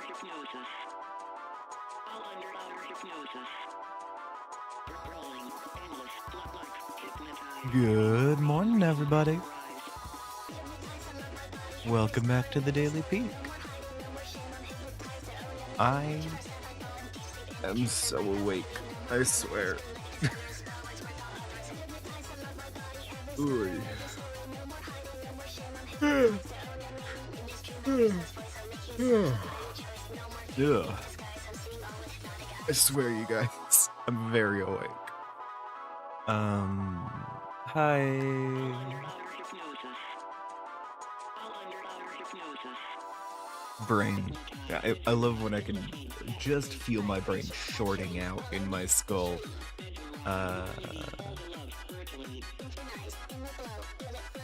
hypnosis. All under outer hypnosis. Rolling, endless, like hypnotized. Good morning, everybody. Welcome back to the Daily Peak. I am so awake, I swear. Oy. Yeah. I swear, you guys, I'm very awake. Hi. Brain. Yeah, I love when I can just feel my brain shorting out in my skull.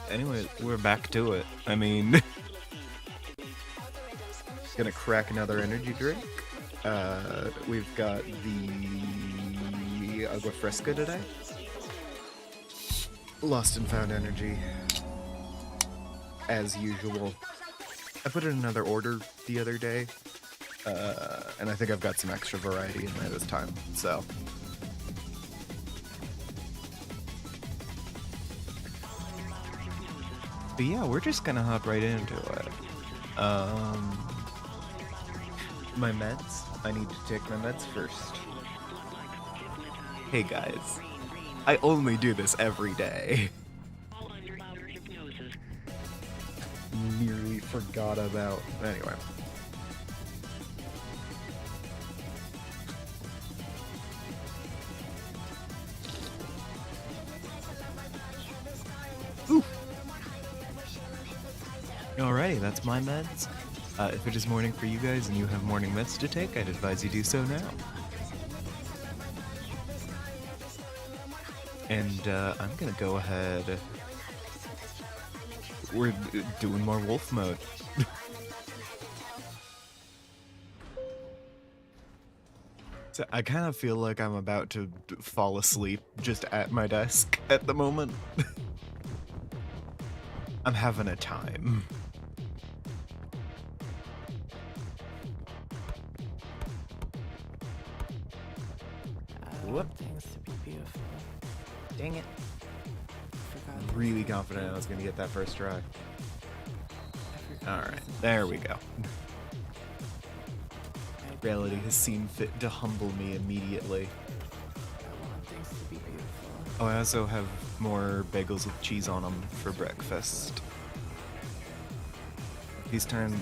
Anyway, we're back to it. I mean, gonna crack another energy drink. We've got the agua fresca today. Lost and found energy, as usual. I put in another order the other day, and I think I've got some extra variety in there this time, so. But yeah, we're just gonna hop right into it. My meds? I need to take my meds first. Hey guys, I only do this every day. Nearly forgot about. Anyway. Ooh. Alrighty, that's my meds. If it is morning for you guys and you have morning meds to take, I'd advise you do so now. And I'm gonna go ahead. We're doing more wolf mode. So I kind of feel like I'm about to fall asleep just at my desk at the moment. I'm having a time. Whoop. Things to be beautiful. Dang it. Really confident I was going to get that first try. Alright, there we go. Reality has seen fit to humble me immediately. Oh, I also have more bagels with cheese on them for breakfast. This time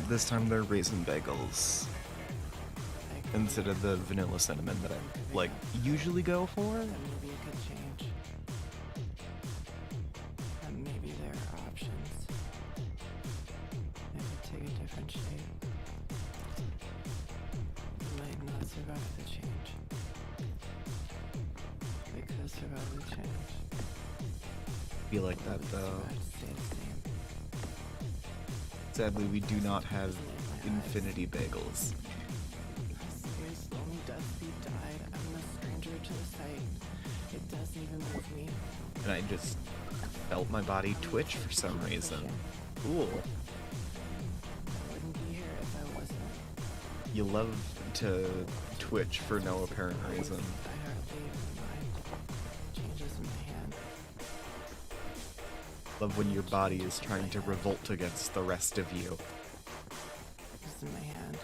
they're raisin bagels. Instead of the vanilla cinnamon that I, usually go for. That may be a good change. And maybe there are options. Maybe take a different shape. You might not survive the change. They could survive the change. Feel like that though. Stay the same. Sadly, we do not have infinity bagels. It doesn't even move me. And I just felt my body twitch for some reason. Cool. I wouldn't be here if I wasn't. You love to twitch for no apparent reason. I hardly even mind. Changes in my hand. Love when your body is trying to revolt against the rest of you. Just in my hand.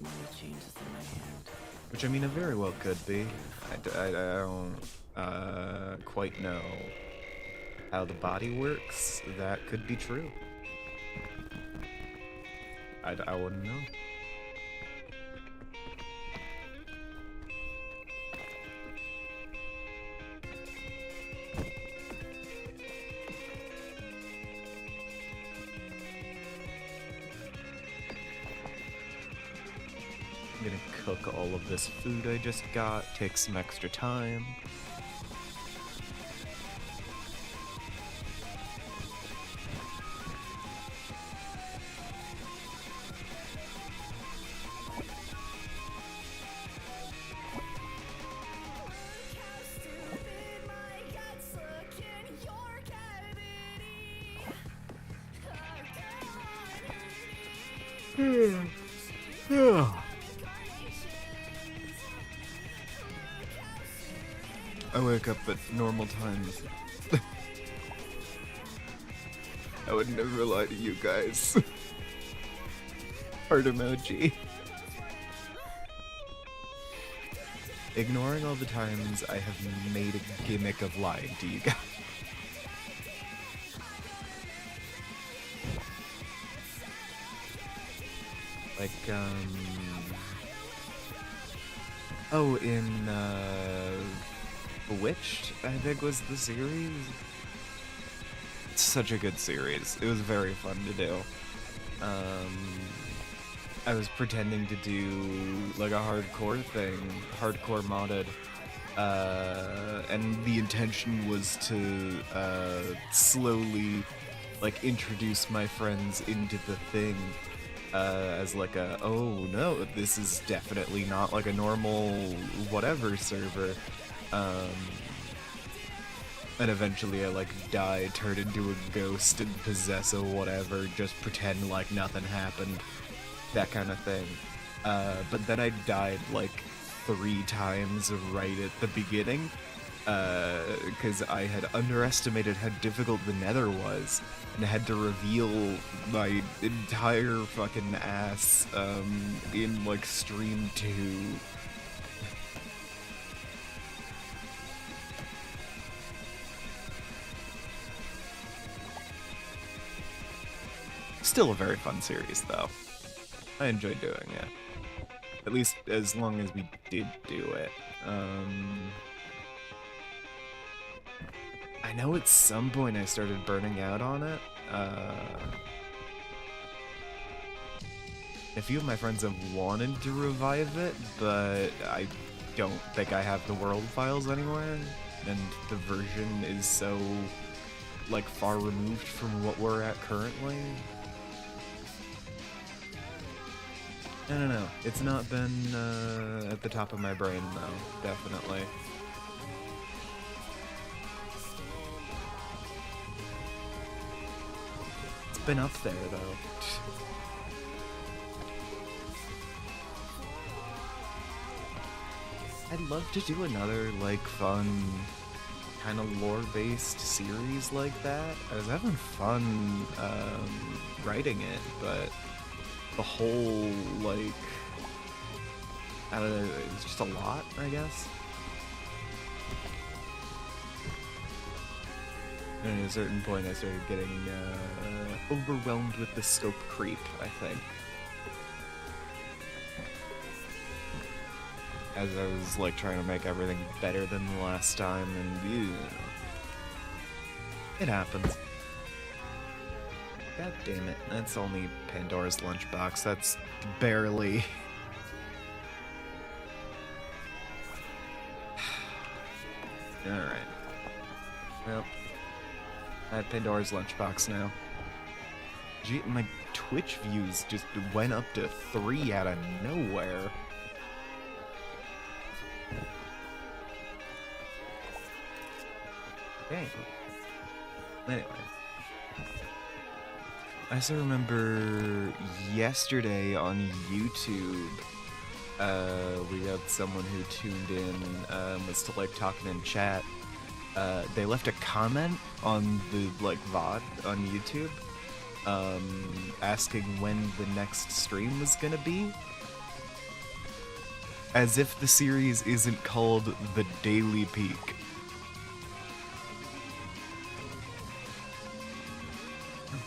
Many changes in my hand. Which, I mean, it very well could be. I don't quite know how the body works. That could be true. I wouldn't know. I'm gonna cook all of this food I just got, take some extra time. I wake up at normal times. I would never lie to you guys. Heart emoji. Ignoring all the times I have made a gimmick of lying to you guys. Like, oh, in, Bewitched, I think was the series. It's such a good series. It was very fun to do. I was pretending to do, like, a hardcore thing, hardcore modded, and the intention was to, slowly, like, introduce my friends into the thing, as like a, oh no, this is definitely not like a normal whatever server. And eventually I like die, turn into a ghost, and possess a whatever, just pretend like nothing happened. That kind of thing. But then I died like 3 times right at the beginning, because I had underestimated how difficult the Nether was, and had to reveal my entire fucking ass, in like stream 2. Still a very fun series, though. I enjoyed doing it. At least as long as we did do it. I know at some point I started burning out on it. A few of my friends have wanted to revive it, but I don't think I have the world files anywhere, and the version is so, like, far removed from what we're at currently. I don't know. It's not been at the top of my brain, though. Definitely. It's been up there, though. I'd love to do another, like, fun, kind of lore-based series like that. I was having fun writing it, but the whole, like, I don't know, it's just a lot, I guess. And at a certain point I started getting overwhelmed with the scope creep, I think. As I was, like, trying to make everything better than the last time, and it happens. God damn it, that's only Pandora's lunchbox, that's barely... Alright. Well, I have Pandora's lunchbox now. Gee, my Twitch views just went up to 3 out of nowhere. Okay. Anyway. I still remember yesterday on YouTube, we had someone who tuned in, was to, like, talking in chat. They left a comment on the, like, VOD on YouTube, asking when the next stream was gonna be. As if the series isn't called The Daily Peak.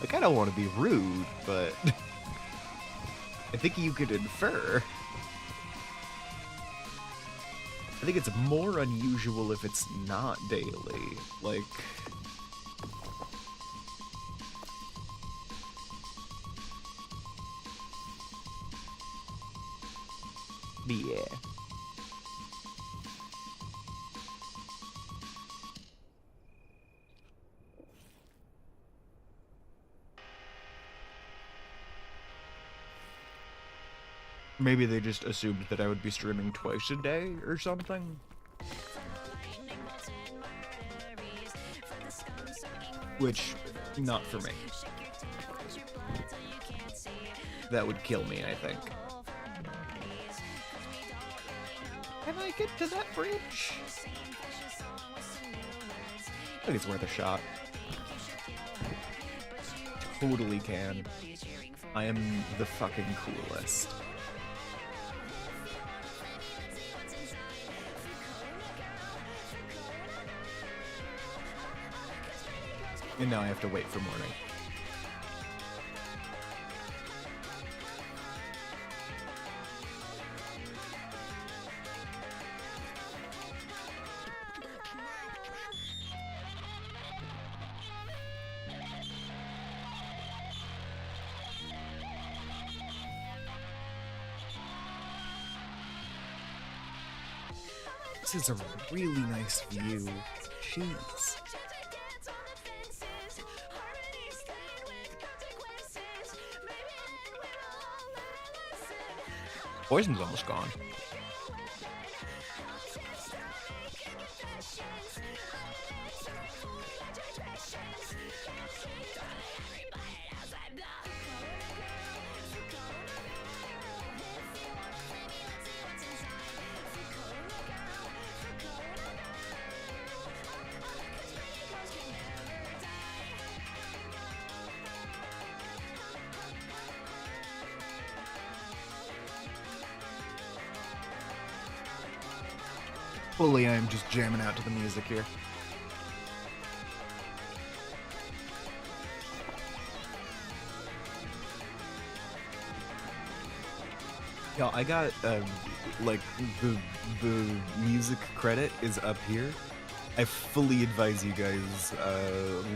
Like, I don't want to be rude, but I think you could infer. I think it's more unusual if it's not daily. Like... Yeah. Maybe they just assumed that I would be streaming twice a day or something. Which, not for me. That would kill me, I think. Can I get to that bridge? I think it's worth a shot. Totally can. I am the fucking coolest. And now I have to wait for morning. This is a really nice view. Jeez. Poison's almost gone. Fully, I'm just jamming out to the music here. Yeah, I got, like, the music credit is up here. I fully advise you guys,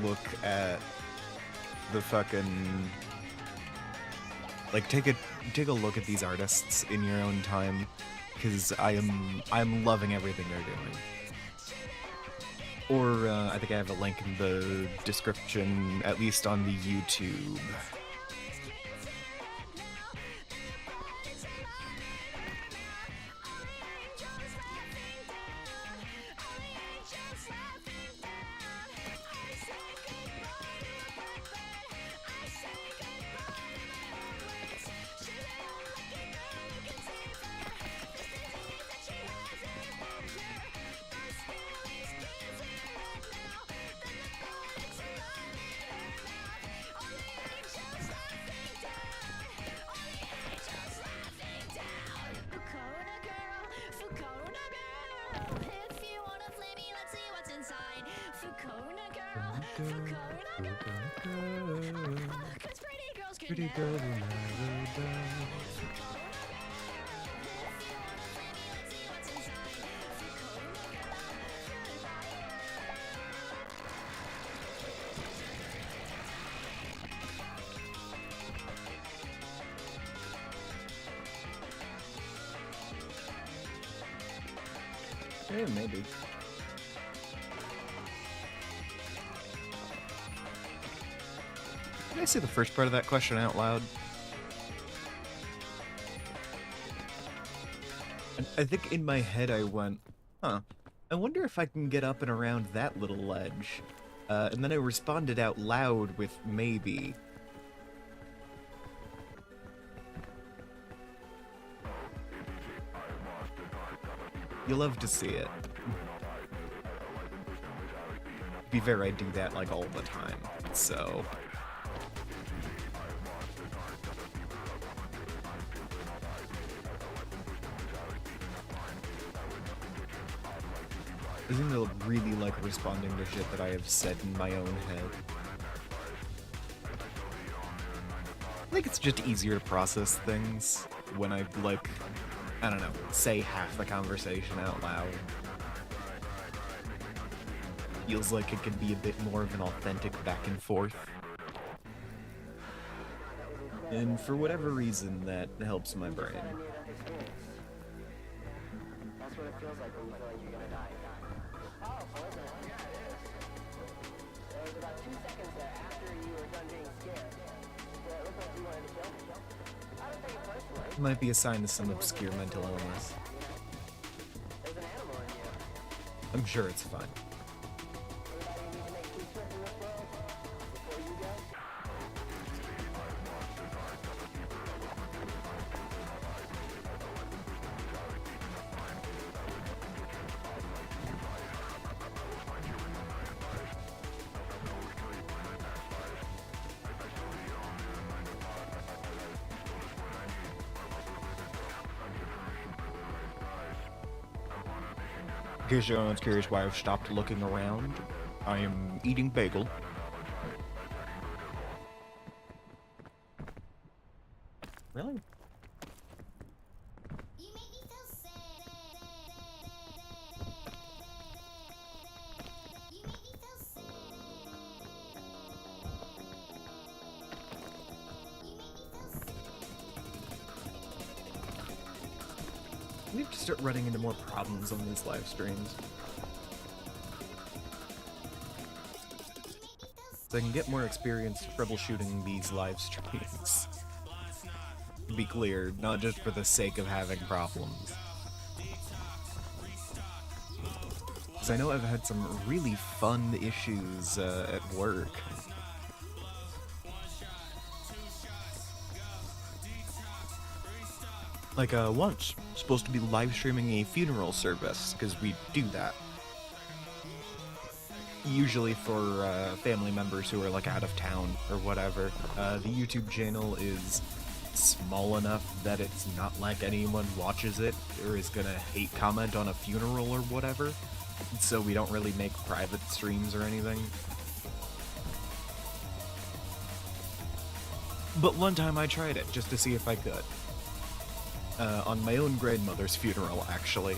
look at the fucking... Like, take a look at these artists in your own time, because I'm loving everything they're doing. Or, I think I have a link in the description, at least on the YouTube. Pretty girl will never die. Yeah, maybe. Did I say the first part of that question out loud? I think in my head I went, huh, I wonder if I can get up and around that little ledge. And then I responded out loud with maybe. You'll love to see it. To be fair, I do that like all the time, so... I think they'll really like responding to shit that I have said in my own head. I think it's just easier to process things when I, like, I don't know, say half the conversation out loud. Feels like it could be a bit more of an authentic back and forth. And for whatever reason, that helps my brain. That's what it feels like when you feel like you're gonna die. Powerful, isn't it? There was about 2 seconds there after you were done being scared. Where it looked like you wanted to kill me. I don't take it personally. Might be a sign of some obscure mental illness. There's an animal in you. I'm sure it's fine. Everybody need to make peace with in this world before you go. case anyone's curious why I've stopped looking around, I am eating bagel. Really? We have to start running into more problems on these live streams. So I can get more experience troubleshooting these live streams. To be clear, not just for the sake of having problems. Because I know I've had some really fun issues at work. Like, once, supposed to be live streaming a funeral service, because we do that. Usually for family members who are, like, out of town or whatever. The YouTube channel is small enough that it's not like anyone watches it or is gonna hate comment on a funeral or whatever. So we don't really make private streams or anything. But one time I tried it, just to see if I could. On my own grandmother's funeral, actually.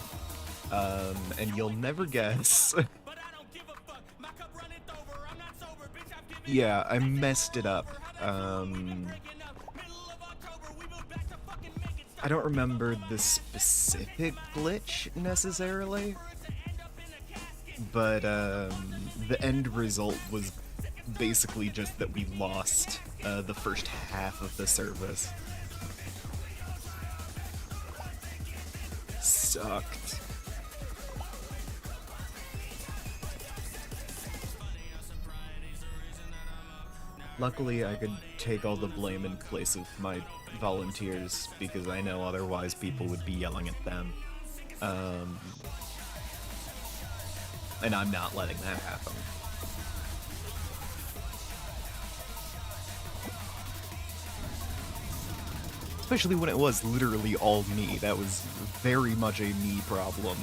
And you'll never guess. Yeah, I messed it up. I don't remember the specific glitch, necessarily. But, the end result was basically just that we lost, the first half of the service. Sucked. Luckily, I could take all the blame in place of my volunteers, because I know otherwise people would be yelling at them. And I'm not letting that happen. Especially when it was literally all me. That was very much a me problem.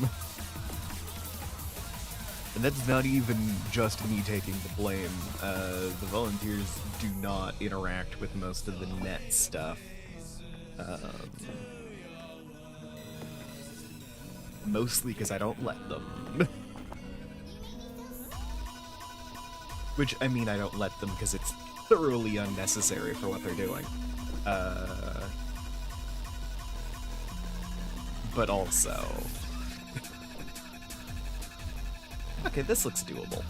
And that's not even just me taking the blame. The volunteers do not interact with most of the net stuff. Mostly because I don't let them. Which, I mean, I don't let them because it's thoroughly unnecessary for what they're doing. But also... Okay, this looks doable.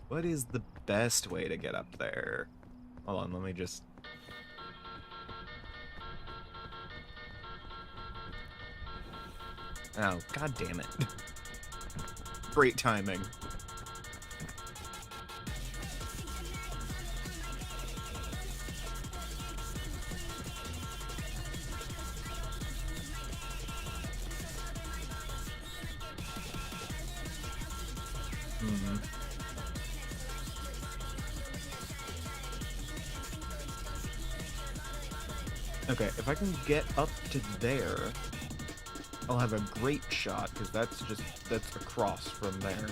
What is the best way to get up there? Hold on, let me just... Oh, god damn it. Great timing. Okay, if I can get up to there, I'll have a great shot, because that's across from there.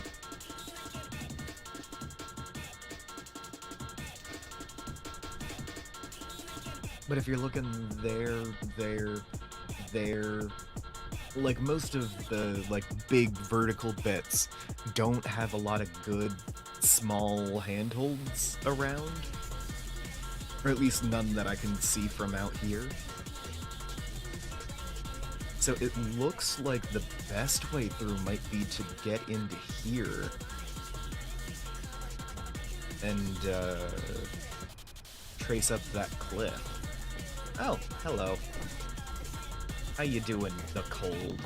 But if you're looking there, like, most of the, like, big vertical bits don't have a lot of good small handholds around. Or at least none that I can see from out here. So it looks like the best way through might be to get into here. And, trace up that cliff. Oh, hello. How you doing, the cold?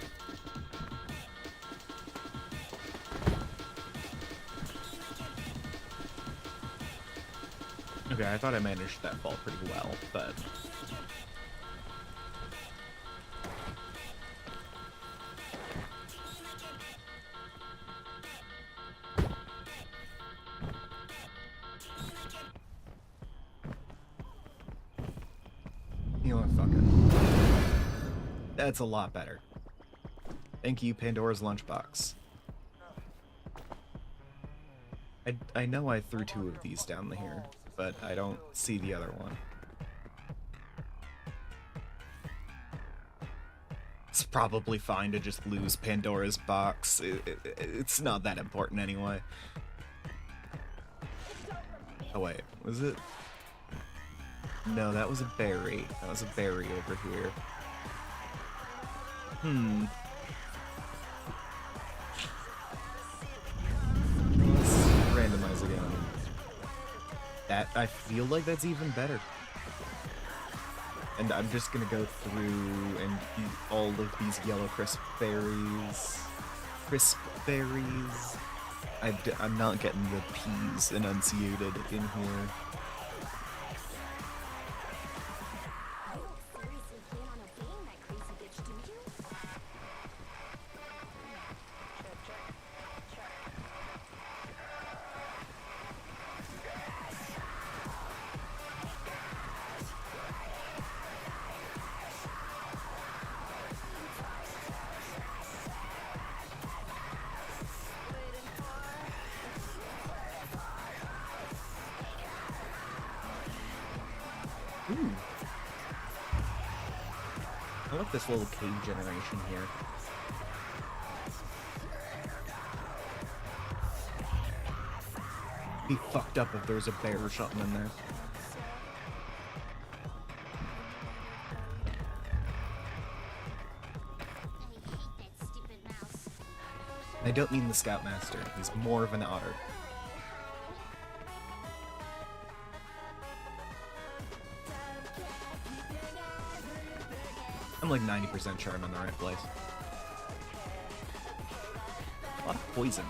Okay, I thought I managed that fall pretty well, but... You know what, fuck it. That's a lot better. Thank you, Pandora's Lunchbox. I know I threw 2 of these down here, but I don't see the other one. It's probably fine to just lose Pandora's box. It's not that important anyway. Oh wait, was it? No, that was a berry. That was a berry over here. Let's randomize again. That, I feel like that's even better. And I'm just gonna go through and eat all of these yellow crisp berries. Crisp berries. I'm not getting the P's enunciated in here. Ooh. I love this little cave generation here. Be fucked up if there's a bear or something in there. I don't mean the Scoutmaster. He's more of an otter. I'm like 90% sure I'm in the right place. A lot of poison.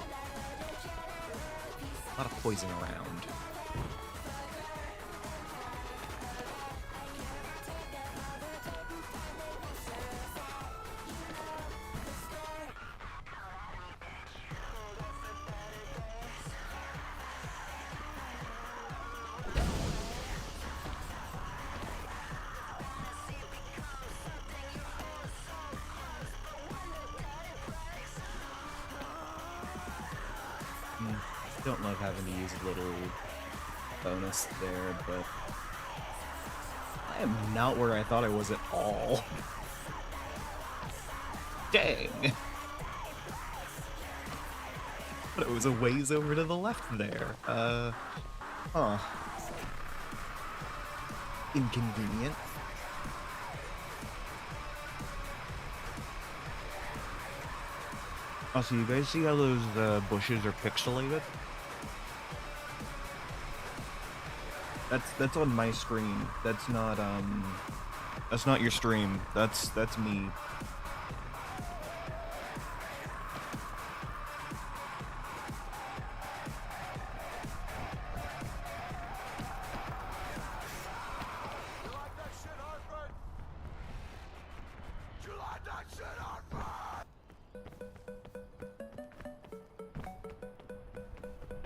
A lot of poison around. Don't love having to use a little bonus there, but I am not where I thought I was at all. Dang! But it was a ways over to the left there. Huh. Inconvenient. Also, you guys see how those bushes are pixelated? That's on my screen. That's not your stream. That's me.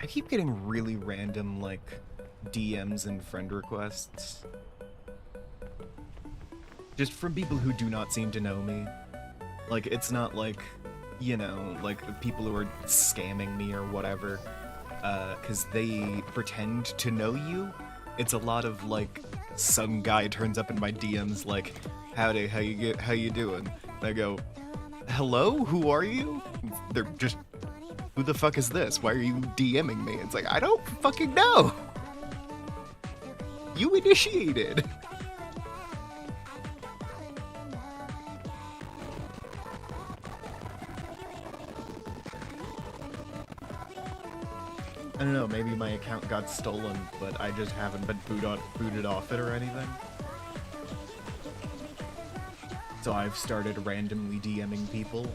I keep getting really random, like, DMs and friend requests. Just from people who do not seem to know me. Like, it's not like, you know, like, people who are scamming me or whatever, 'cause they pretend to know you. It's a lot of, like, some guy turns up in my DMs like, howdy, how you doing? And I go, hello, who are you? They're just, who the fuck is this? Why are you DMing me? It's like, I don't fucking know! You initiated! I don't know, maybe my account got stolen, but I just haven't been booted off it or anything. So I've started randomly DMing people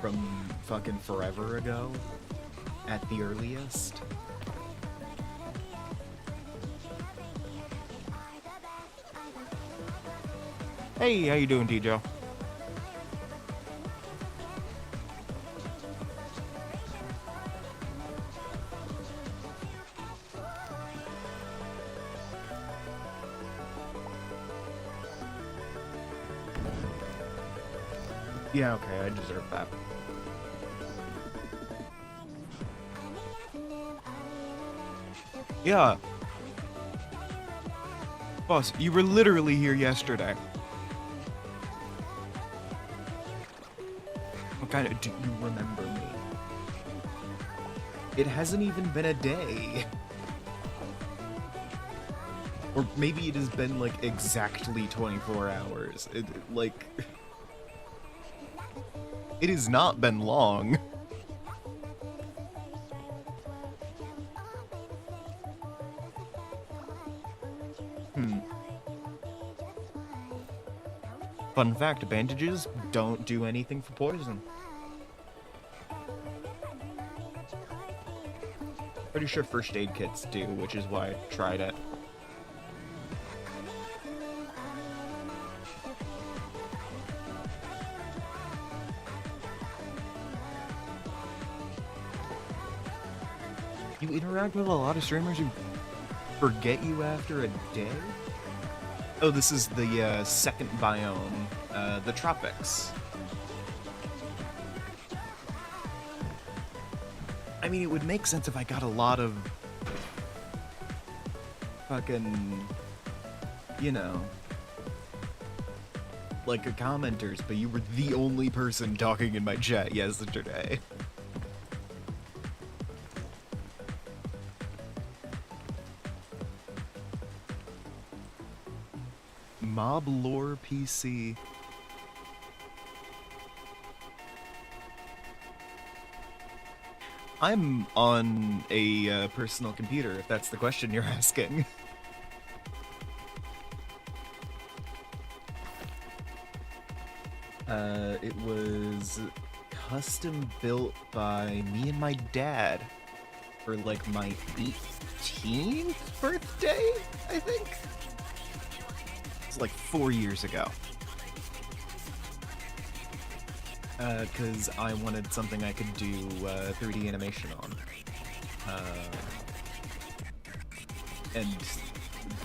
from fucking forever ago, at the earliest. Hey, how you doing, Tijo? Yeah, okay, I deserve that. Yeah. Boss, you were literally here yesterday. What kind of... Do you remember me? It hasn't even been a day. Or maybe it has been, like, exactly 24 hours. Like... It has not been long. Fun fact, bandages don't do anything for poison. Pretty sure first aid kits do, which is why I tried it. You interact with a lot of streamers who forget you after a day? Oh, this is the second biome, the tropics. I mean, it would make sense if I got a lot of fucking, you know, like commenters, but you were the only person talking in my chat yesterday. Mob Lore PC. I'm on a personal computer, if that's the question you're asking. It was custom built by me and my dad for like my 18th birthday, I think. It's like 4 years ago. Because I wanted something I could do 3D animation on. And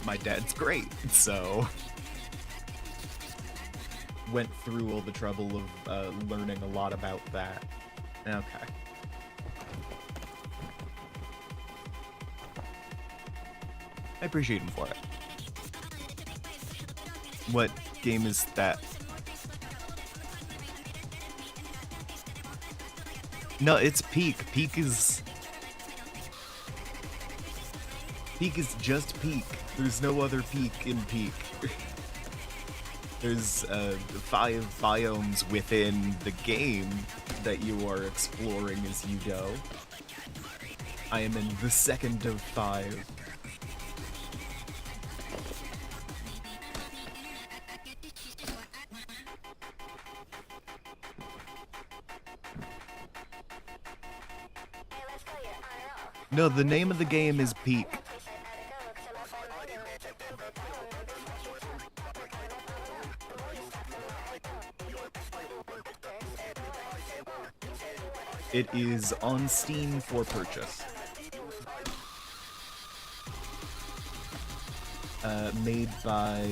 my dad's great, so went through all the trouble of learning a lot about that. Okay. I appreciate him for it. What game is that? No, it's Peak. Peak is just Peak. There's no other Peak in Peak. There's 5 biomes within the game that you are exploring as you go. I am in the second of 5. No, the name of the game is Peak. It is on Steam for purchase. Made by...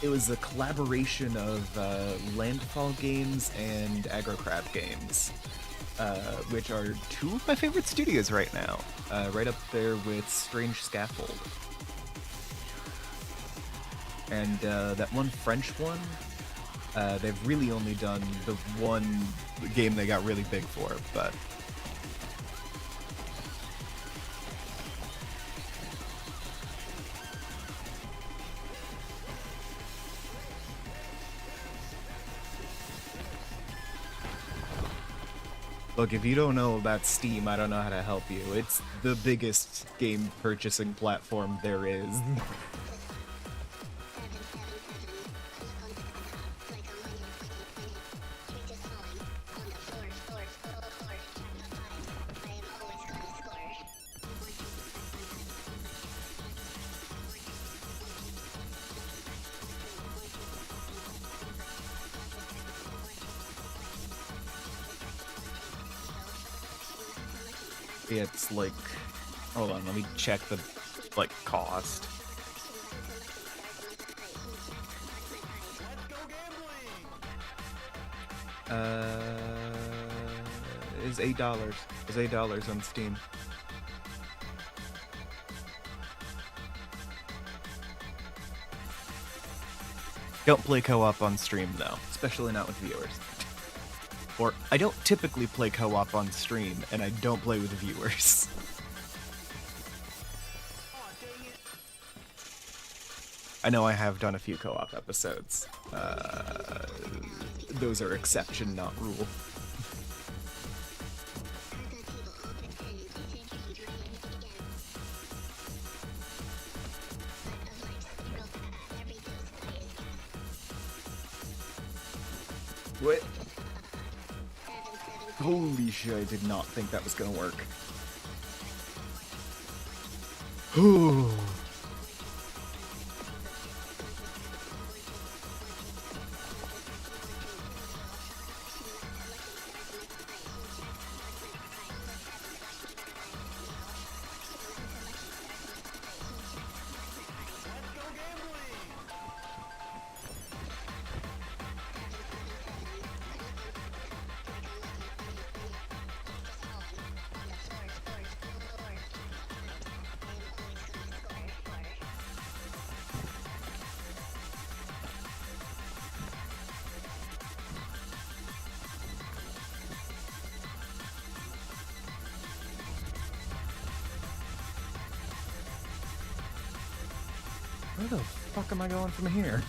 It was a collaboration of Landfall Games and Agrocrab Games, which are 2 of my favorite studios right now. Right up there with Strange Scaffold. And that one French one, they've really only done the one game they got really big for, but... Look, if you don't know about Steam, I don't know how to help you. It's the biggest game purchasing platform there is. It's like, hold on, let me check the, like, cost. Is $8. Is $8 on Steam. Don't play co-op on stream though, especially not with viewers. Or I don't typically play co-op on stream, and I don't play with viewers. I know I have done a few co-op episodes. Those are exception, not rule. What? Holy shit, I did not think that was gonna work. Ooh. Where the fuck am I going from here?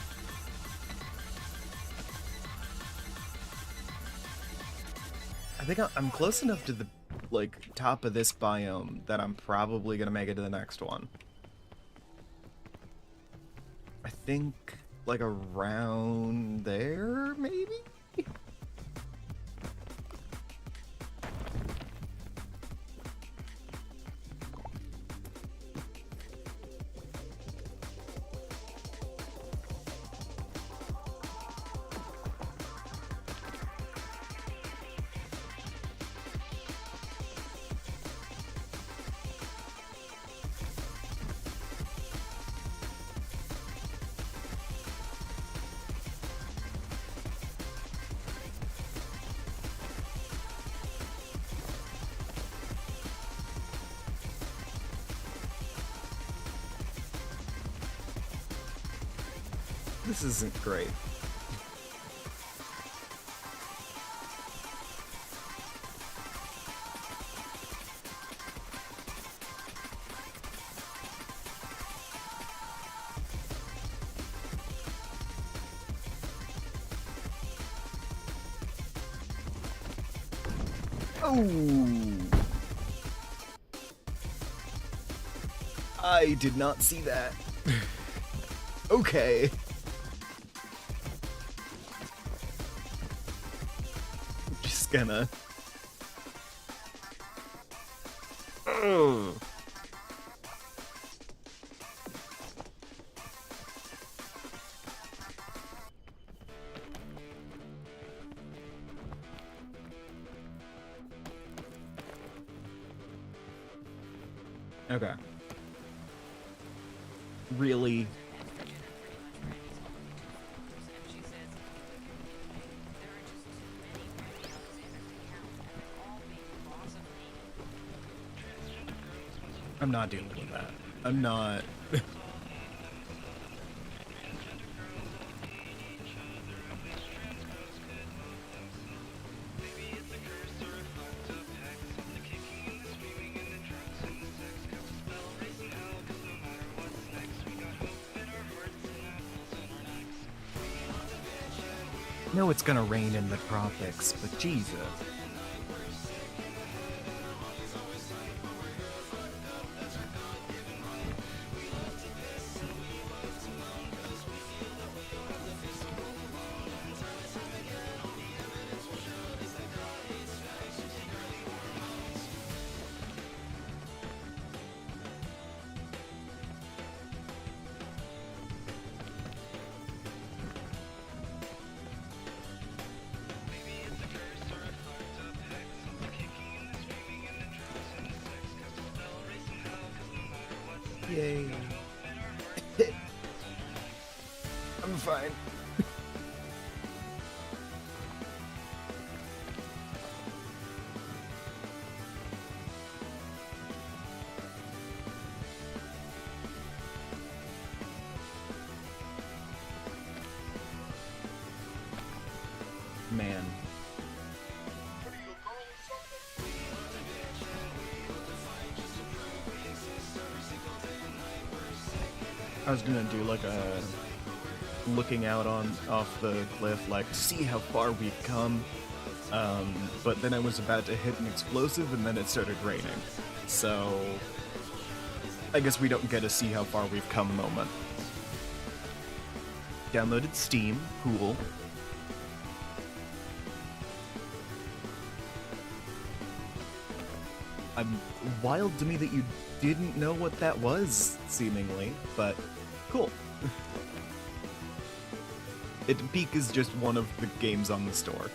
I think I'm close enough to the, like, top of this biome that I'm probably gonna make it to the next one. I think, like, around there, maybe? This isn't great. Oh! I did not see that. Okay. Just gonna... Ugh. Okay. Really? I'm not dealing with that. I'm not. know it's gonna rain in the tropics, but Jesus. Yay. I'm fine. I was gonna do like a looking out on off the cliff, like see how far we've come. But then I was about to hit an explosive, and then it started raining. So I guess we don't get a see how far we've come moment. Downloaded Steam, cool. Wild to me that you didn't know what that was, seemingly, but cool. Peak is just one of the games on the store.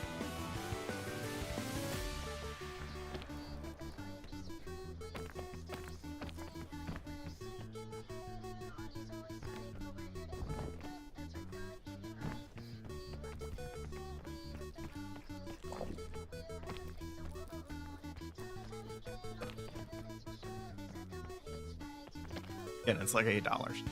And it's like $8.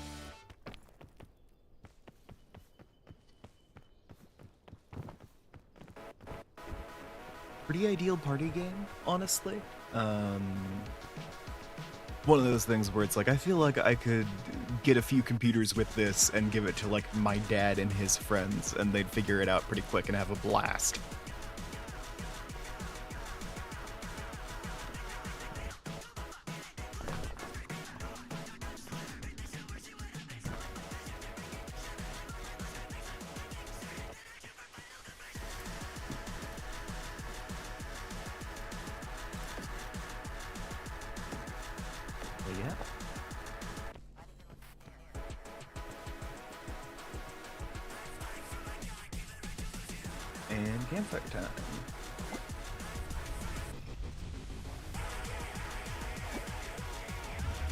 Pretty ideal party game, honestly. One of those things where it's like, I feel like I could get a few computers with this and give it to like my dad and his friends, and they'd figure it out pretty quick and have a blast. Yeah. And campfire time.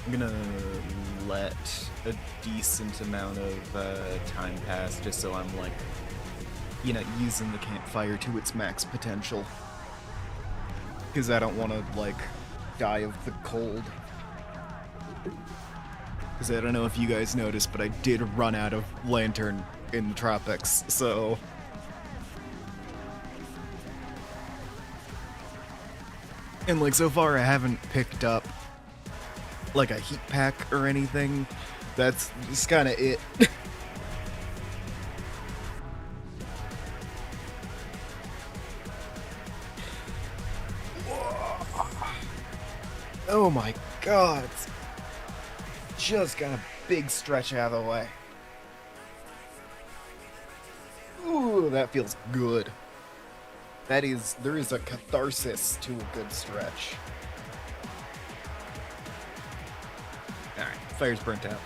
I'm gonna let a decent amount of time pass just so I'm like, you know, using the campfire to its max potential. Because I don't want to, like, die of the cold. Because I don't know if you guys noticed, but I did run out of lantern in the tropics, so... And, like, so far I haven't picked up, like, a heat pack or anything. That's just kind of it. Oh my god. Just got a big stretch out of the way. Ooh, that feels good. There is a catharsis to a good stretch. Alright, fire's burnt out.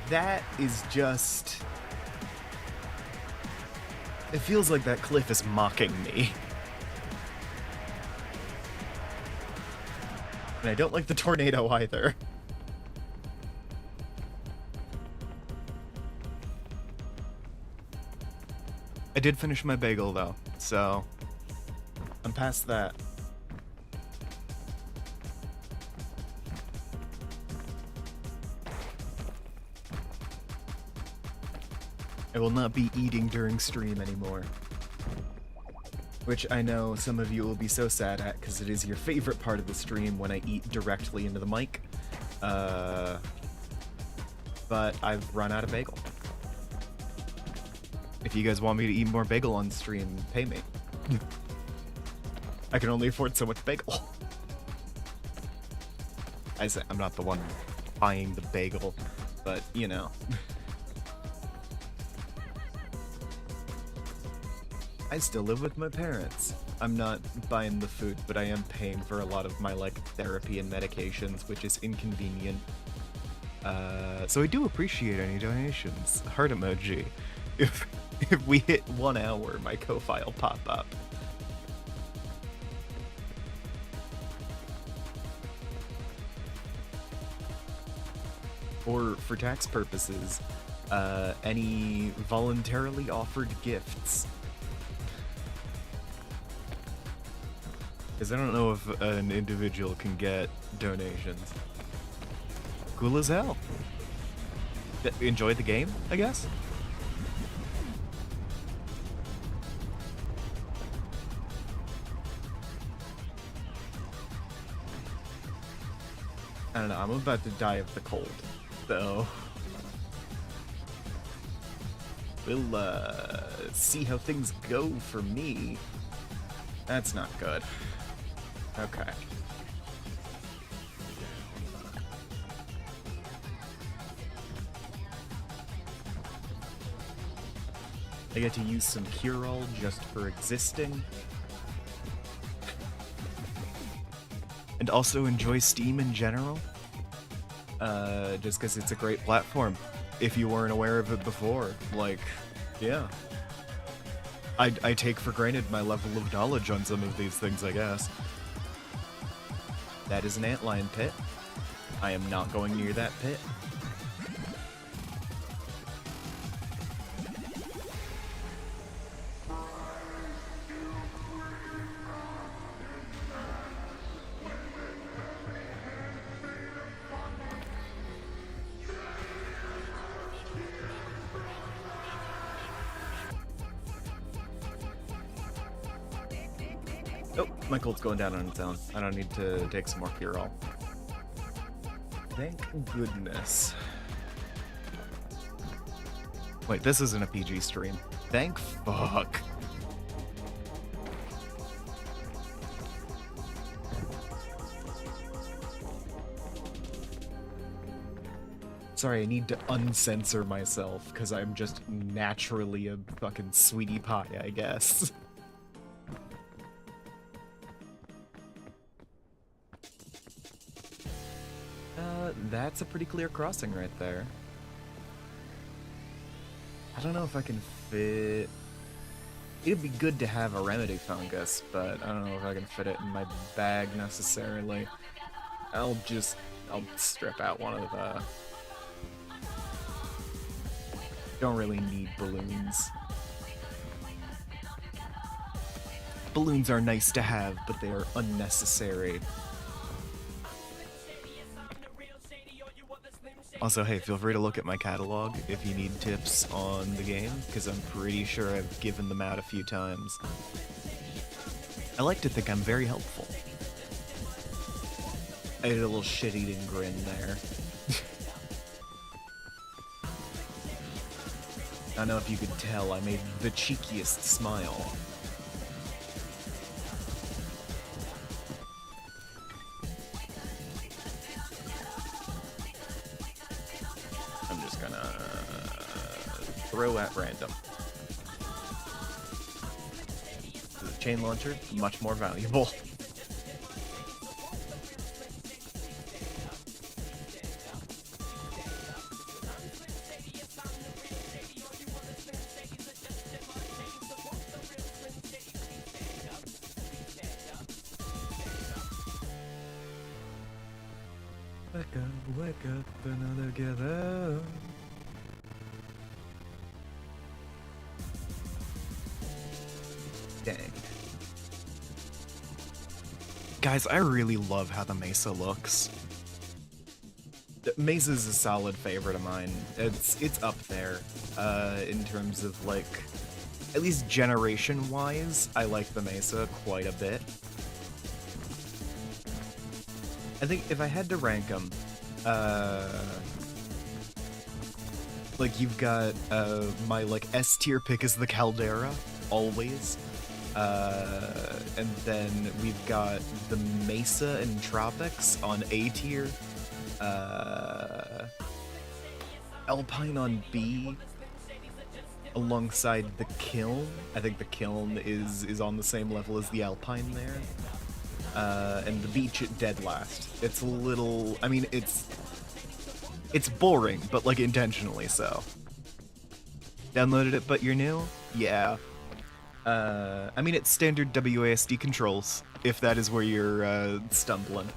That is just... It feels like that cliff is mocking me. And I don't like the tornado either. I did finish my bagel though, so I'm past that. I will not be eating during stream anymore. Which I know some of you will be so sad at, because it is your favorite part of the stream when I eat directly into the mic. But I've run out of bagel. If you guys want me to eat more bagel on stream, pay me. I can only afford so much bagel. I say I'm not the one buying the bagel, but you know. I still live with my parents. I'm not buying the food, but I am paying for a lot of my, like, therapy and medications, which is inconvenient. So I do appreciate any donations. Heart emoji. If we hit 1 hour, my Ko-Fi will pop up. Or, for tax purposes, any voluntarily offered gifts. Because I don't know if an individual can get donations. Cool as hell. Enjoy the game, I guess? I don't know, I'm about to die of the cold, so we'll see how things go for me. That's not good. Okay. I get to use some cure-all just for existing. And also enjoy Steam in general. Just because it's a great platform. If you weren't aware of it before. Like, yeah. I take for granted my level of knowledge on some of these things, I guess. That is an antlion pit. I am not going near that pit. Oh, my cold's going down on its own. I don't need to take some more cure-all. Thank goodness. Wait, this isn't a PG stream. Thank fuck. Sorry, I need to uncensor myself, because I'm just naturally a fucking sweetie pie, I guess. That's a pretty clear crossing right there. I don't know if I can fit... It'd be good to have a remedy fungus, but I don't know if I can fit it in my bag necessarily. I'll strip out one of the... Don't really need balloons. Balloons are nice to have, but they are unnecessary. Also, hey, feel free to look at my catalog if you need tips on the game, because I'm pretty sure I've given them out a few times. I like to think I'm very helpful. I did a little shit-eating grin there. I don't know if you could tell, I made the cheekiest smile. Throw at random. The chain launcher, much more valuable. Wake up, another gather. Dang. Guys, I really love how the Mesa looks. The Mesa's a solid favorite of mine. It's up there, in terms of, like, at least generation-wise, I like the Mesa quite a bit. I think if I had to rank them, like, you've got, my, like, S-tier pick is the Caldera, always. And then we've got the Mesa and Tropics on A tier, Alpine on B, alongside the Kiln. I think the Kiln is on the same level as the Alpine there, and the Beach at dead last. It's a little, I mean, it's boring, but like intentionally so. Downloaded it, but you're new? Yeah. I mean, it's standard WASD controls, if that is where you're, stumbling.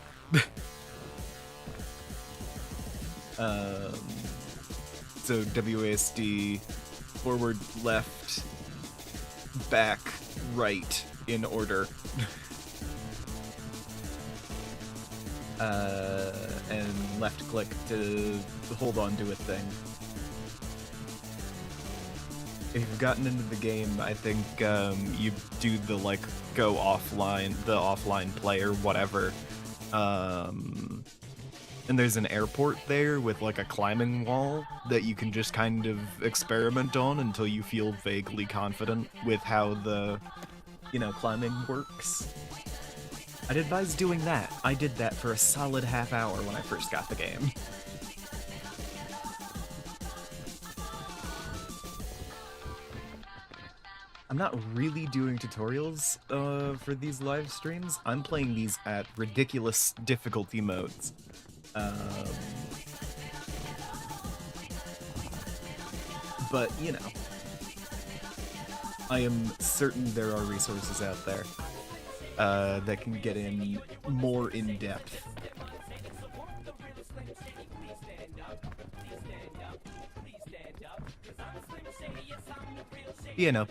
So WASD, forward, left, back, right, in order. And left click to hold on to a thing. If you've gotten into the game, I think you do the, like, go offline, the offline play or whatever, And there's an airport there with like a climbing wall that you can just kind of experiment on until you feel vaguely confident with how the, climbing works. I'd advise doing that. I did that for a solid half hour when I first got the game. I'm not really doing tutorials for these live streams. I'm playing these at ridiculous difficulty modes. But, I am certain there are resources out there that can get in more in-depth.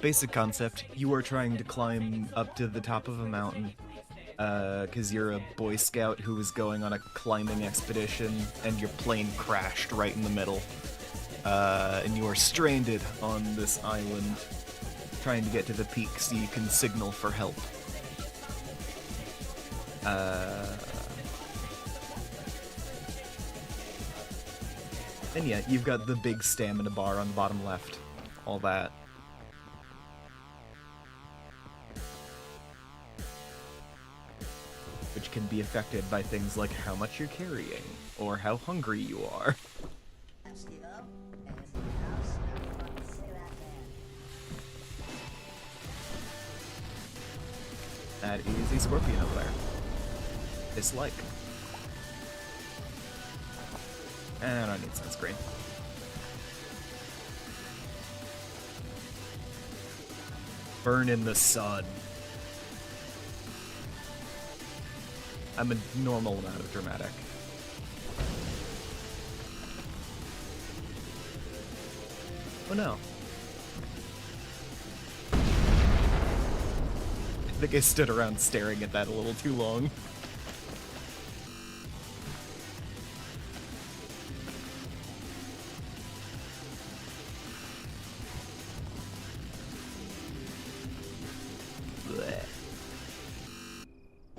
Basic concept. You are trying to climb up to the top of a mountain, because you're a Boy Scout who is going on a climbing expedition, and your plane crashed right in the middle. And you are stranded on this island, trying to get to the peak so you can signal for help. And yeah, you've got the big stamina bar on the bottom left. All that. Which can be affected by things like how much you're carrying, or how hungry you are. That is a scorpion over there. Dislike. And I don't need sunscreen. Burn in the sun. I'm a normal amount of dramatic. Oh no. I think I stood around staring at that a little too long.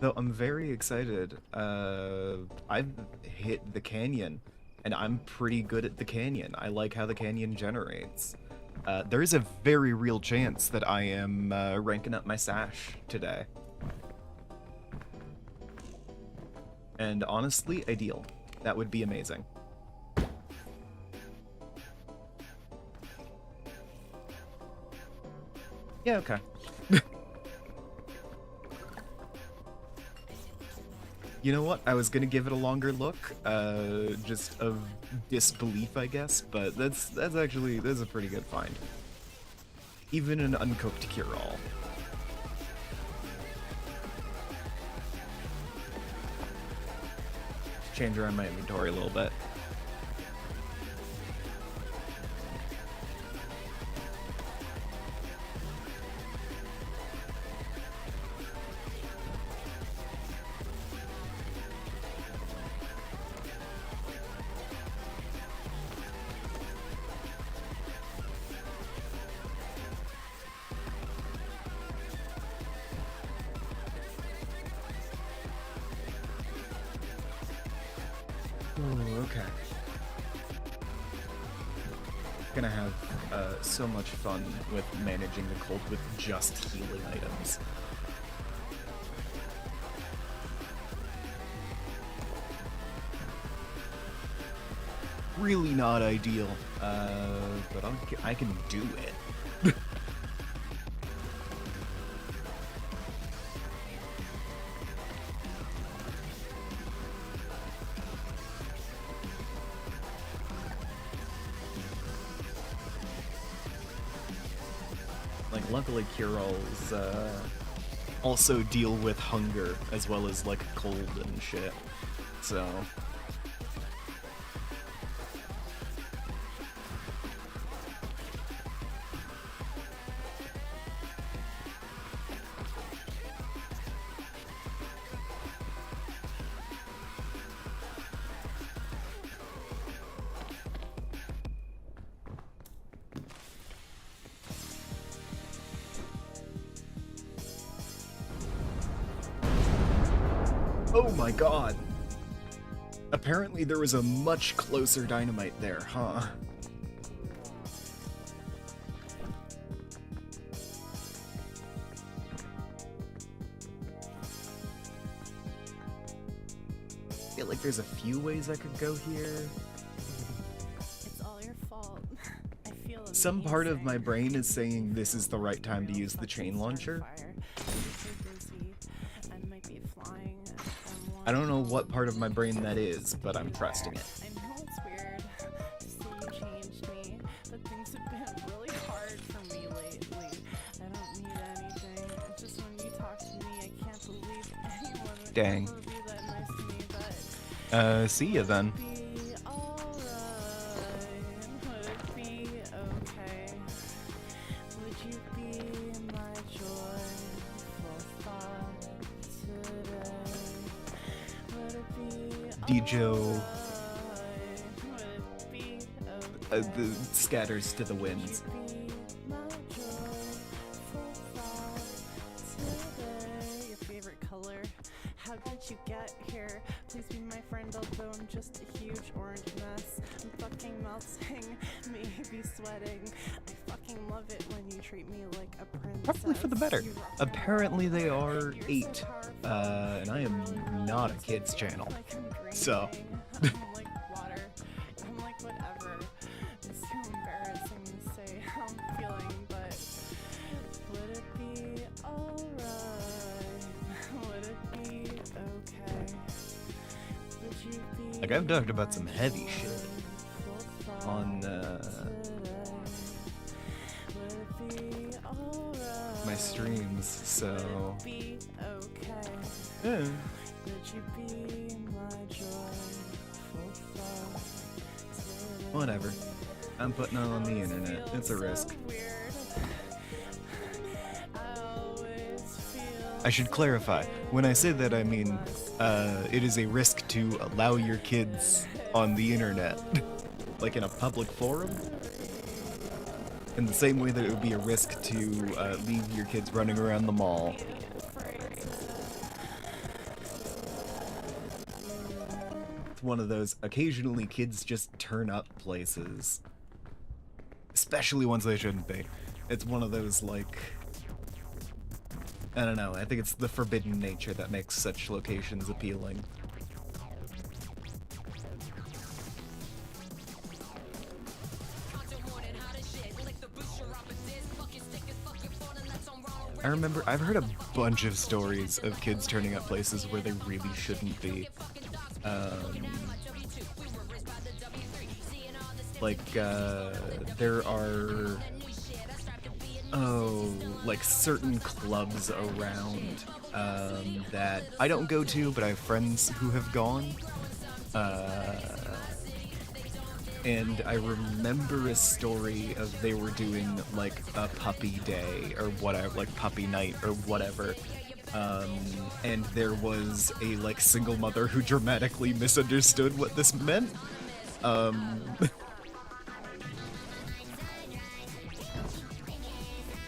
Though I'm very excited. I've hit the canyon, and I'm pretty good at the canyon. I like how the canyon generates. There is a very real chance that I am ranking up my sash today. And honestly, ideal. That would be amazing. Yeah, okay. You know what? I was gonna give it a longer look, just of disbelief, I guess, but that's a pretty good find. Even an uncooked cure-all. Change around my inventory a little bit. Okay. Gonna have so much fun with managing the cold with just healing items. Really not ideal, but I can do it. Like, luckily cure-alls also deal with hunger as well as like cold and shit, so. Oh my god. Apparently there was a much closer dynamite there, huh? I feel like there's a few ways I could go here. It's all your fault. I feel amazing. Some part of my brain is saying this is the right time to use the chain launcher. I don't know what part of my brain that is, but I'm trusting it. I know it's weird to say you changed me, but things have been really hard for me lately. I don't need anything. It's just when you talk to me, I can't believe anyone would Dang. ever be that nice to me, but See ya then. be alright. Would it be okay? Would you be my joyful thought today? Would it be Dijo would it be okay? the scatters to the winds. Be my joyful thought today. Your favorite color? How did you get here? Please be my friend, although I'm just a huge orange mess. I'm fucking melting, maybe sweating. I fucking love it when you treat me like a princess. Probably for the better. You rock my Apparently they world. are You're 8, so powerful. and I am not a kids channel. Like I'm So. draining. I'm like water. I'm like whatever. It's too embarrassing to say how I'm feeling, but would it be alright? Would it be okay? Would you be Like, I've talked about some heavy shit joyful thought on today? Would it be alright? my streams, so Be okay. yeah. Would you be my joyful thought today? Whatever. I'm putting it on the internet. It's a Feels risk. so weird. I always feel I should so clarify. When I say that, I mean, it is a risk to allow your kids on the internet. Like in a public forum? In the same way that it would be a risk to leave your kids running around the mall. It's one of those, occasionally kids just turn up places. Especially ones they shouldn't be. It's one of those, like... I don't know, I think it's the forbidden nature that makes such locations appealing. I remember, I've heard a bunch of stories of kids turning up places where they really shouldn't be. There are... like certain clubs around that I don't go to, but I have friends who have gone. And I remember a story of they were doing like a puppy day or whatever, like puppy night or whatever. And there was a like single mother who dramatically misunderstood what this meant.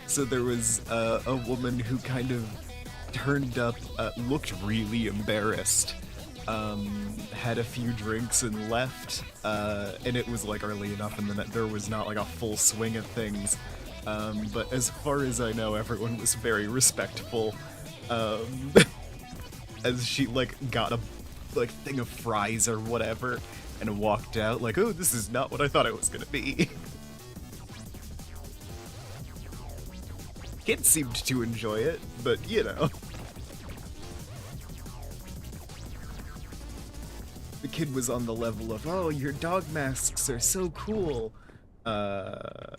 So there was a woman who kind of turned up, looked really embarrassed, had a few drinks and left, and it was like early enough in the night, there was not like a full swing of things, but as far as I know, everyone was very respectful, as she like got a like thing of fries or whatever, and walked out like, oh, this is not what I thought it was gonna be. Kids seemed to enjoy it, but you know. The kid was on the level of, oh, your dog masks are so cool. And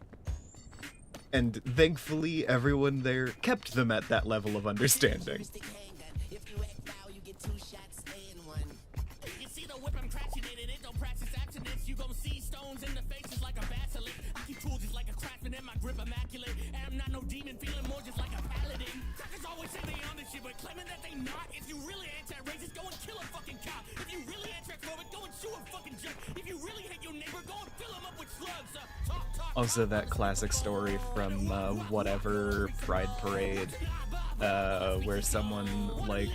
thankfully, everyone there kept them at that level of understanding. Also, that classic story from whatever Pride Parade, where someone like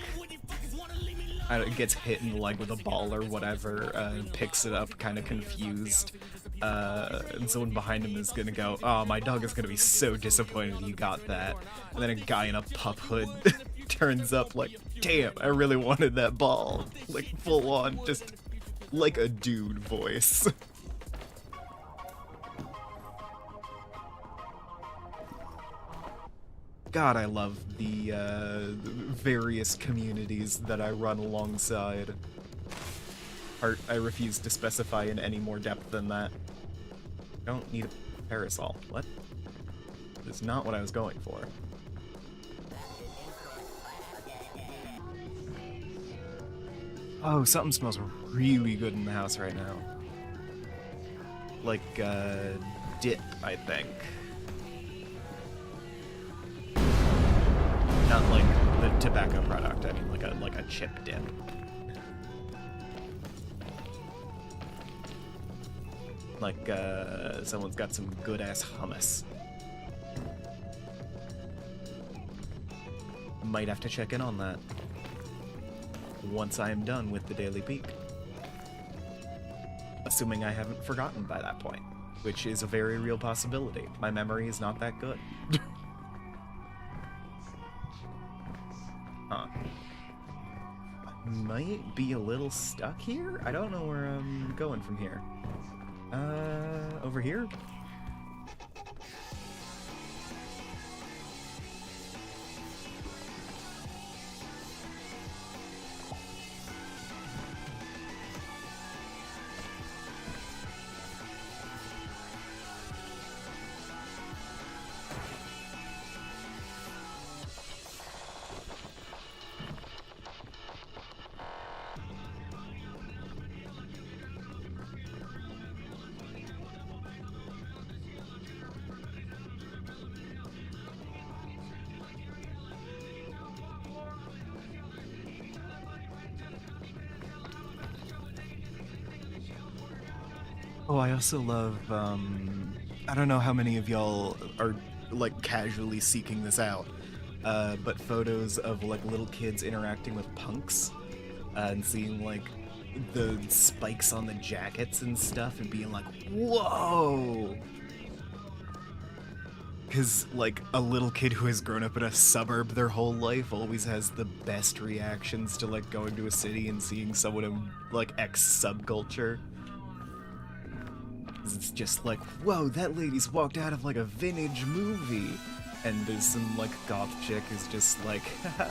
gets hit in the leg with a ball or whatever, picks it up kind of confused, and someone behind him is gonna go, "Oh, my dog is gonna be so disappointed you got that." And then a guy in a pup hood turns up like, "Damn, I really wanted that ball." Like, full on, just like a dude voice. God, I love the various communities that I run alongside. I refuse to specify in any more depth than that. Don't need a parasol. What? That's not what I was going for. Oh, something smells really good in the house right now. Like, dip, I think. Not like the tobacco product, I mean like a chip dip. Like, someone's got some good-ass hummus. Might have to check in on that once I am done with the Daily Peak. Assuming I haven't forgotten by that point, which is a very real possibility. My memory is not that good. Huh. I might be a little stuck here? I don't know where I'm going from here. Over here? Oh, I also love, I don't know how many of y'all are, like, casually seeking this out, but photos of, like, little kids interacting with punks, and seeing, like, the spikes on the jackets and stuff, and being like, whoa! Because, like, a little kid who has grown up in a suburb their whole life always has the best reactions to, like, going to a city and seeing someone in, like, X-subculture. It's just like, whoa, that lady's walked out of like a vintage movie. And there's some like goth chick who's just like, haha,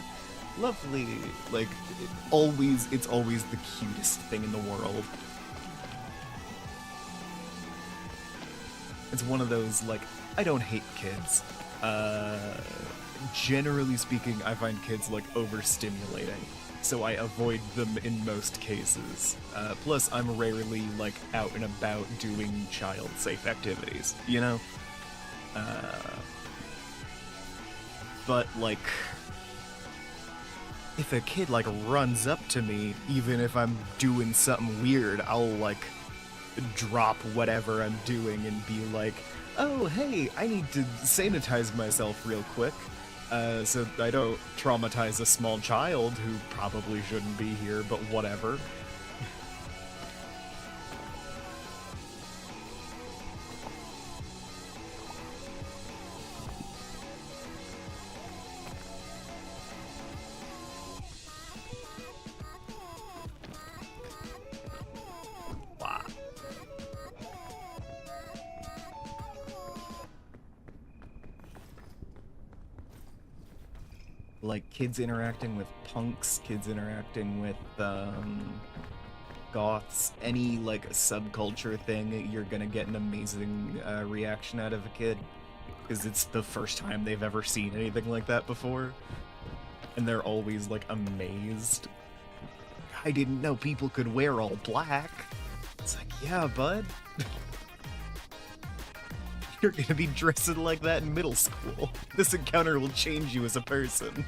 lovely. Like, it's always the cutest thing in the world. It's one of those, like, I don't hate kids. Generally speaking, I find kids like overstimulating. So I avoid them in most cases. Plus, I'm rarely, like, out and about doing child-safe activities, you know? But, like, if a kid, like, runs up to me, even if I'm doing something weird, I'll, like, drop whatever I'm doing and be like, oh, hey, I need to sanitize myself real quick. So I don't traumatize a small child who probably shouldn't be here, but whatever. Wow. Like, kids interacting with punks, kids interacting with, goths, any, like, subculture thing, you're gonna get an amazing, reaction out of a kid. Because it's the first time they've ever seen anything like that before. And they're always, like, amazed. I didn't know people could wear all black. It's like, yeah, bud. You're gonna be dressing like that in middle school. This encounter will change you as a person.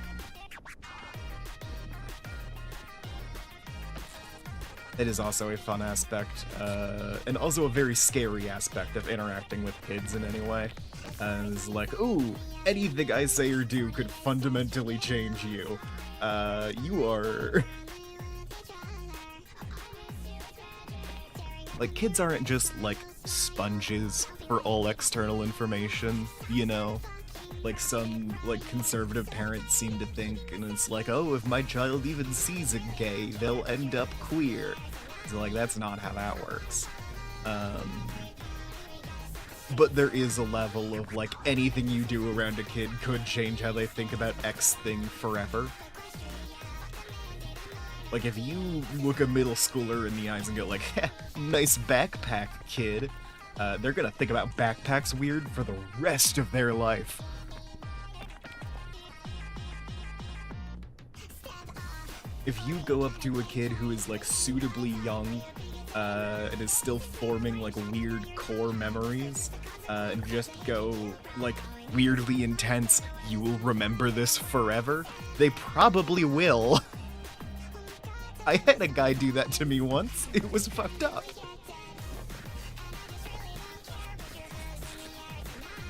It is also a fun aspect, and also a very scary aspect of interacting with kids in any way. It's like, ooh, anything I say or do could fundamentally change you. You are Like, kids aren't just, like, sponges for all external information, you know? Like some, like, conservative parents seem to think, and it's like, oh, if my child even sees a gay, they'll end up queer. So, like, that's not how that works. But there is a level of, like, anything you do around a kid could change how they think about X thing forever. Like, if you look a middle schooler in the eyes and go like, nice backpack, kid, they're gonna think about backpacks weird for the rest of their life. If you go up to a kid who is, like, suitably young, and is still forming, like, weird core memories, and just go, like, weirdly intense, you will remember this forever, they probably will. I had a guy do that to me once. It was fucked up.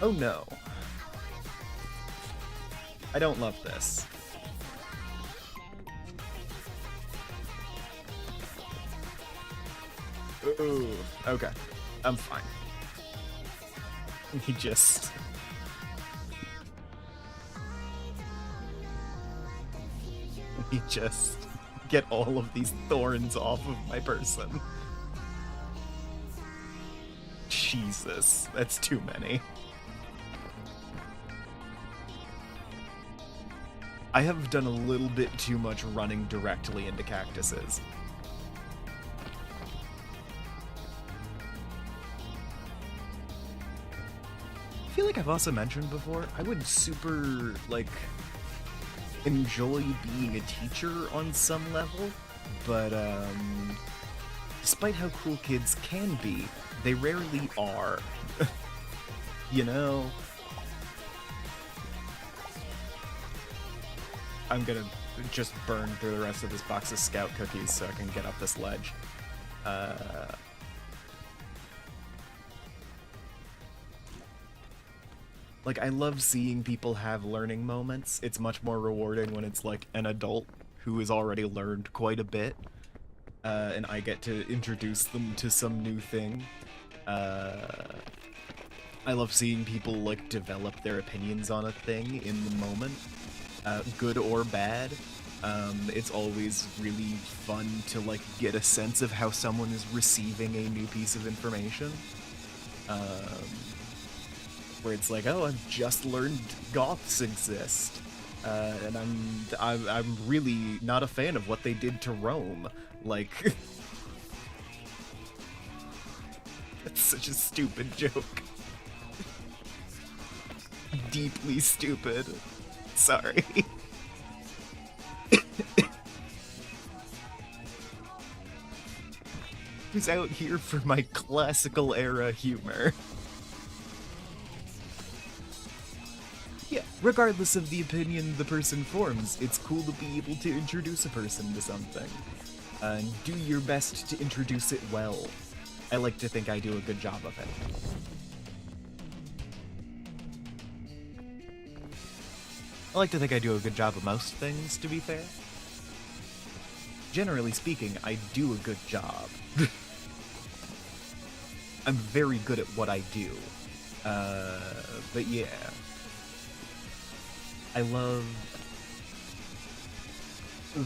Oh no. I don't love this. Ooh, okay. I'm fine. He just... get all of these thorns off of my person. Jesus, that's too many. I have done a little bit too much running directly into cactuses. I feel like I've also mentioned before, I would super, like, enjoy being a teacher on some level, but, despite how cool kids can be, they rarely are. You know? I'm gonna just burn through the rest of this box of Scout cookies so I can get up this ledge. Like, I love seeing people have learning moments. It's much more rewarding when it's, like, an adult who has already learned quite a bit, and I get to introduce them to some new thing. I love seeing people, like, develop their opinions on a thing in the moment, good or bad. It's always really fun to, like, get a sense of how someone is receiving a new piece of information. Where it's like, oh, I've just learned goths exist, and I'm really not a fan of what they did to Rome. Like, that's such a stupid joke. Deeply stupid. Sorry. Who's out here for my classical era humor? Yeah, regardless of the opinion the person forms, it's cool to be able to introduce a person to something. And do your best to introduce it well. I like to think I do a good job of it. I like to think I do a good job of most things, to be fair. Generally speaking, I do a good job. I'm very good at what I do. But yeah. I love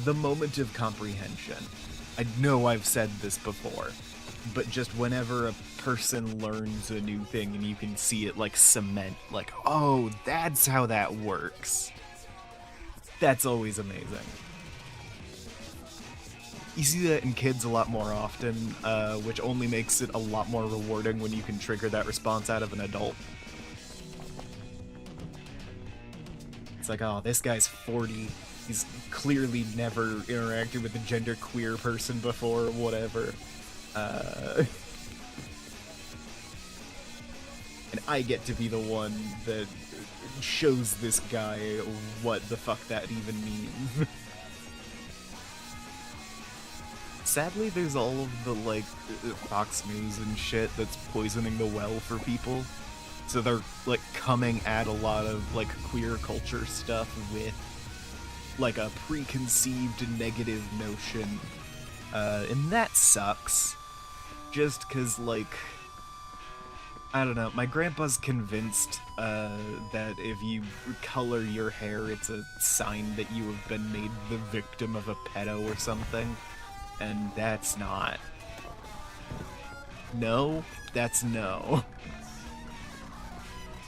the moment of comprehension. I know I've said this before, but just whenever a person learns a new thing and you can see it, like, cement, like, oh, that's how that works. That's always amazing. You see that in kids a lot more often, which only makes it a lot more rewarding when you can trigger that response out of an adult. It's like, oh, this guy's 40, he's clearly never interacted with a genderqueer person before, or whatever. And I get to be the one that shows this guy what the fuck that even means. Sadly, there's all of the, like, Fox News and shit that's poisoning the well for people. So they're, like, coming at a lot of, like, queer culture stuff with, like, a preconceived negative notion. And that sucks. just because, like, I don't know, my grandpa's convinced that if you color your hair, it's a sign that you have been made the victim of a pedo or something, and that's not. No, that's no.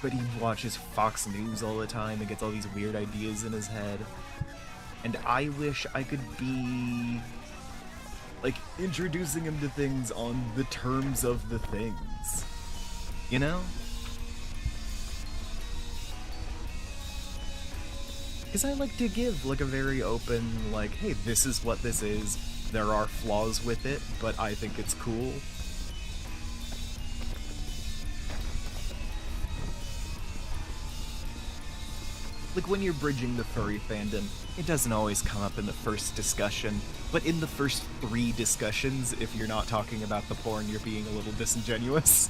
But he watches Fox News all the time and gets all these weird ideas in his head. And I wish I could be, like, introducing him to things on the terms of the things. You know? Because I like to give, like, a very open, like, hey, this is what this is. There are flaws with it, but I think it's cool. Like, when you're bridging the furry fandom, it doesn't always come up in the first discussion, but in the first 3 discussions, if you're not talking about the porn, you're being a little disingenuous.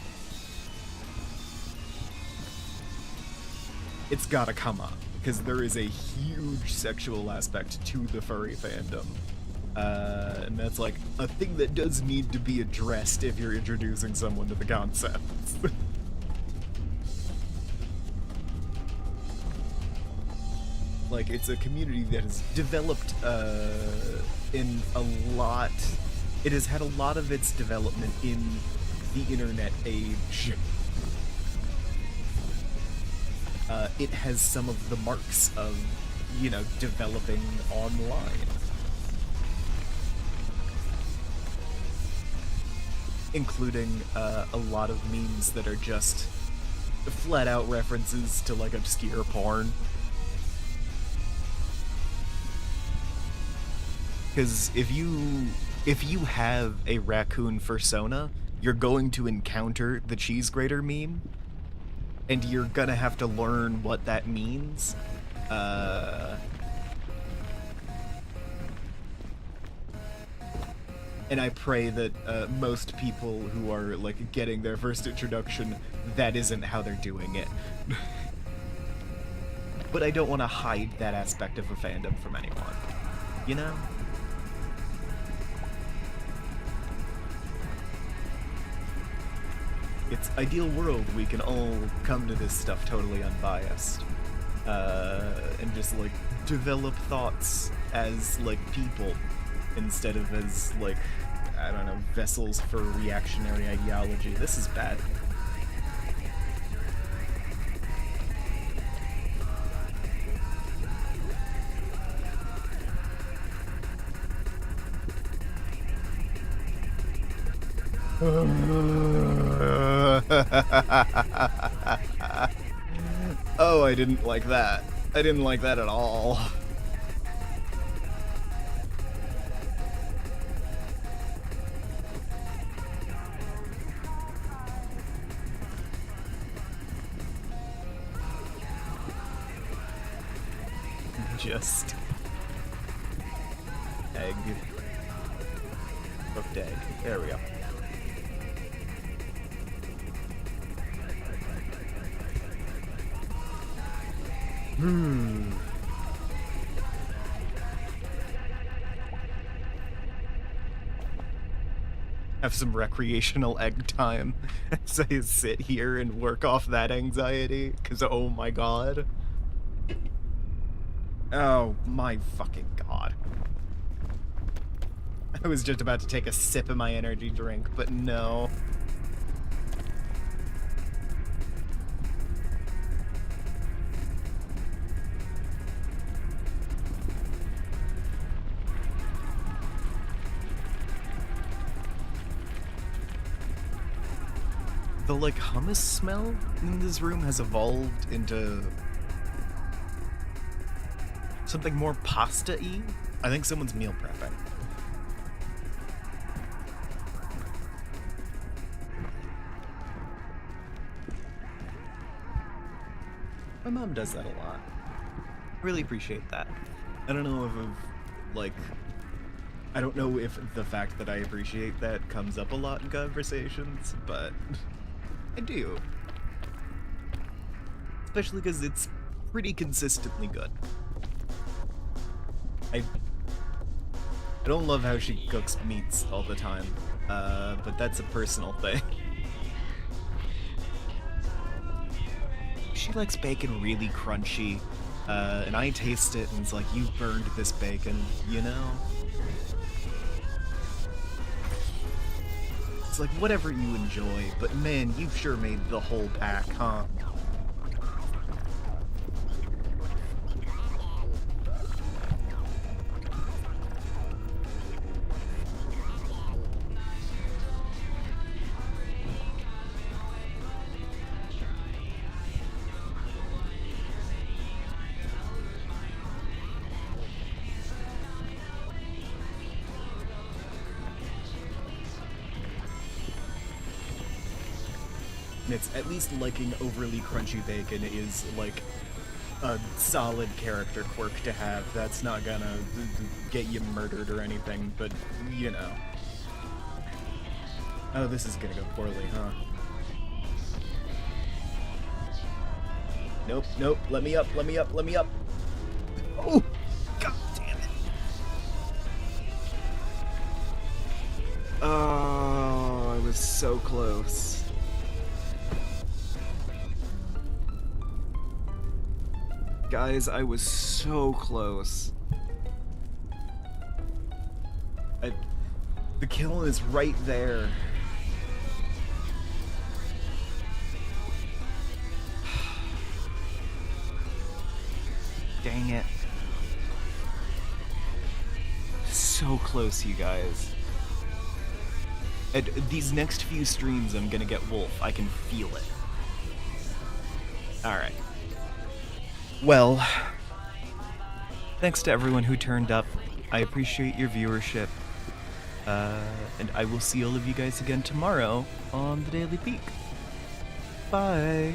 It's gotta come up, because there is a huge sexual aspect to the furry fandom. And that's, like, a thing that does need to be addressed if you're introducing someone to the concepts. Like, it's a community that has developed in a lot... It has had a lot of its development in the internet age. It has some of the marks of, you know, developing online. Including a lot of memes that are just flat-out references to, like, obscure porn. Because if you have a raccoon fursona, you're going to encounter the cheese grater meme, and you're gonna have to learn what that means. And I pray that most people who are, like, getting their first introduction, that isn't how they're doing it. But I don't want to hide that aspect of a fandom from anyone, you know? It's ideal world we can all come to this stuff totally unbiased. And just, like, develop thoughts as, like, people, instead of as, like, I don't know, vessels for reactionary ideology. This is bad. Oh, I didn't like that. I didn't like that at all. Just egg. Cooked egg. There we go. Have some recreational egg time as I sit here and work off that anxiety, because oh my god. Oh my fucking god. I was just about to take a sip of my energy drink, but no. The, like, hummus smell in this room has evolved into something more pasta-y. I think someone's meal prepping. My mom does that a lot. Really appreciate that. I don't know I don't know if the fact that I appreciate that comes up a lot in conversations, but I do. Especially because it's pretty consistently good. I don't love how she cooks meats all the time, but that's a personal thing. She likes bacon really crunchy, and I taste it and it's like, you've burned this bacon, you know? It's like, whatever you enjoy, but man, you've sure made the whole pack, huh? And it's at least liking overly crunchy bacon is like a solid character quirk to have. That's not gonna get you murdered or anything, but you know. Oh, this is gonna go poorly, huh? Nope, nope, let me up, let me up, let me up. Oh, god damn it. Oh, I was so close. Guys, I was so close. The kill is right there. Dang it. So close, you guys. And these next few streams, I'm gonna get Wolf. I can feel it. Alright. Well, thanks to everyone who turned up. I appreciate your viewership. And I will see all of you guys again tomorrow on the Daily Peak. Bye.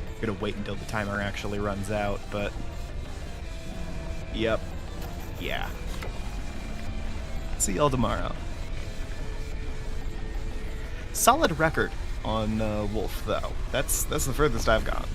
I'm gonna wait until the timer actually runs out, but... Yep. Yeah. See y'all tomorrow. Solid record on Wolf, though. That's the furthest I've gone.